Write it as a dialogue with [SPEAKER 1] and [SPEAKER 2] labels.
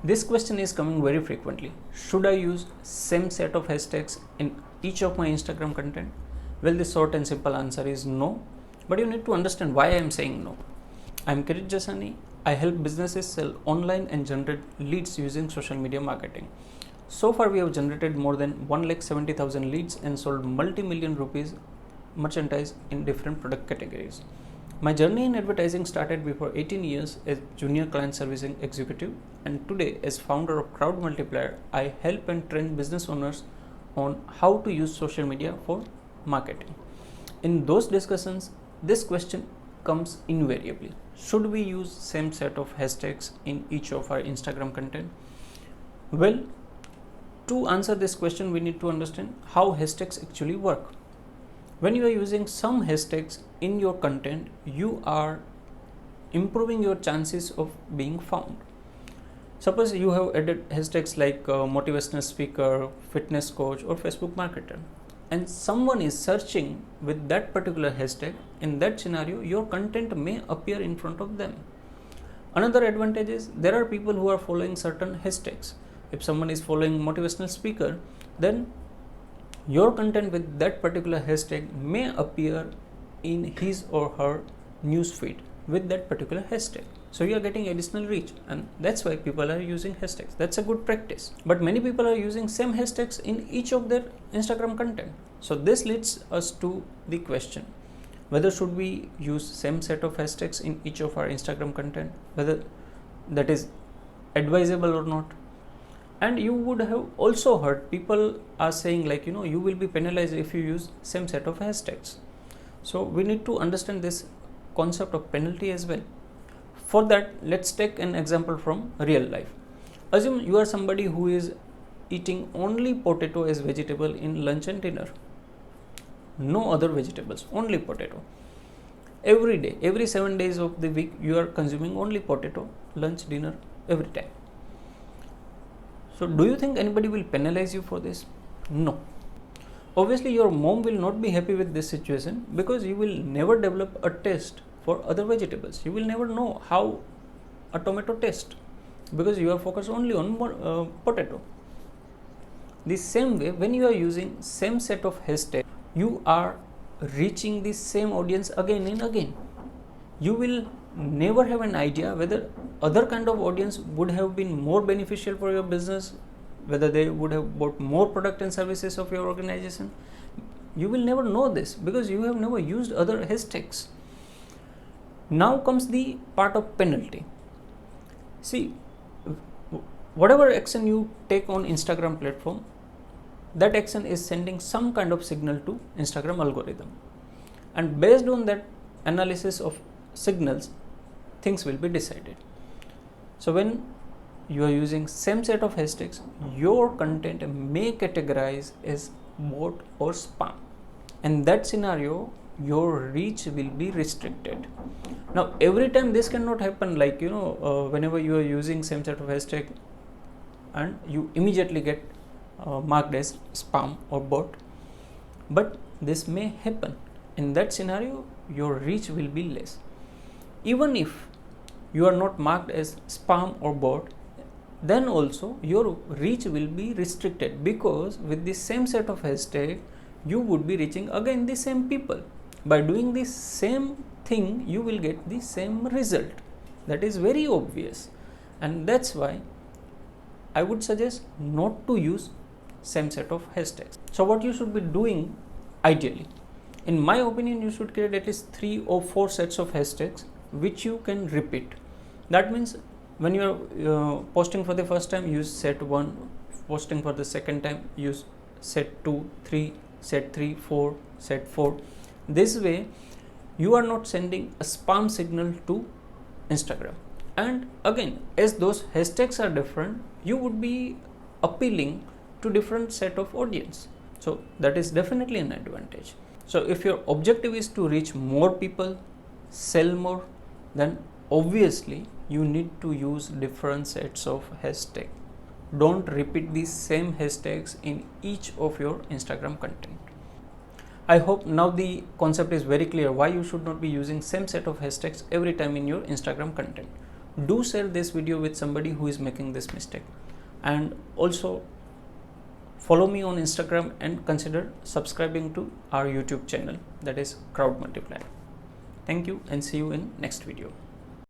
[SPEAKER 1] This question is coming very frequently. Should I use same set of hashtags in each of my Instagram content? Well, the short and simple answer is no, but you need to understand why I am saying no. I am Kirit Jasani. I help businesses sell online and generate leads using social media marketing. So far, we have generated more than 1,70,000 leads and sold multi-million rupees merchandise in different product categories. My journey in advertising started before 18 years as junior client servicing executive, and today as founder of Crowd Multiplier, I help and train business owners on how to use social media for marketing. In those discussions, this question comes invariably. Should we use same set of hashtags in each of our Instagram content? Well, to answer this question, we need to understand how hashtags actually work. When you are using some hashtags in your content, you are improving your chances of being found. Suppose you have added hashtags like motivational speaker, fitness coach, or Facebook marketer, and someone is searching with that particular hashtag. In that scenario, your content may appear in front of them. Another advantage is there are people who are following certain hashtags. If someone is following motivational speaker, then your content with that particular hashtag may appear in his or her newsfeed with that particular hashtag. So you are getting additional reach, and that's why people are using hashtags. That's a good practice. But many people are using same hashtags in each of their Instagram content. So this leads us to the question, whether should we use same set of hashtags in each of our Instagram content, whether that is advisable or not. And you would have also heard people are saying like, you will be penalized if you use same set of hashtags. So we need to understand this concept of penalty as well. For that, let's take an example from real life. Assume you are somebody who is eating only potato as vegetable in lunch and dinner. No other vegetables, only potato. Every day, every 7 days of the week, you are consuming only potato, lunch, dinner, every time. So do you think anybody will penalize you for this? No. Obviously, your mom will not be happy with this situation because you will never develop a taste for other vegetables. You will never know how a tomato tastes because you are focused only on potato. The same way, when you are using same set of hashtags, you are reaching the same audience again and again. You will never have an idea whether other kind of audience would have been more beneficial for your business, whether they would have bought more product and services of your organization. You will never know this because you have never used other hashtags. Now comes the part of penalty. See, whatever action you take on Instagram platform, that action is sending some kind of signal to Instagram algorithm, and based on that analysis of signals, things will be decided. So when you are using same set of hashtags, your content may categorize as bot or spam. In that scenario, your reach will be restricted. Now every time this cannot happen, like whenever you are using same set of hashtag and you immediately get marked as spam or bot, but this may happen. In that scenario, your reach will be less. Even if you are not marked as spam or bot, then also your reach will be restricted because with the same set of hashtag, you would be reaching again the same people. By doing the same thing, you will get the same result. That is very obvious, and that's why I would suggest not to use same set of hashtags. So what you should be doing ideally, in my opinion, you should create at least 3 or 4 sets of hashtags which you can repeat. That means when you are posting for the first time, use set 1, posting for the second time, use set 2, 3, set 3, 4, set 4. This way you are not sending a spam signal to Instagram. And again, as those hashtags are different, you would be appealing to different set of audience. So that is definitely an advantage. So if your objective is to reach more people, sell more, then obviously you need to use different sets of hashtags. Don't repeat these same hashtags in each of your Instagram content. I hope now the concept is very clear why you should not be using same set of hashtags every time in your Instagram content. do share this video with somebody who is making this mistake, and also follow me on Instagram and consider subscribing to our YouTube channel, that is Crowd Multiplier. Thank you and see you in next video.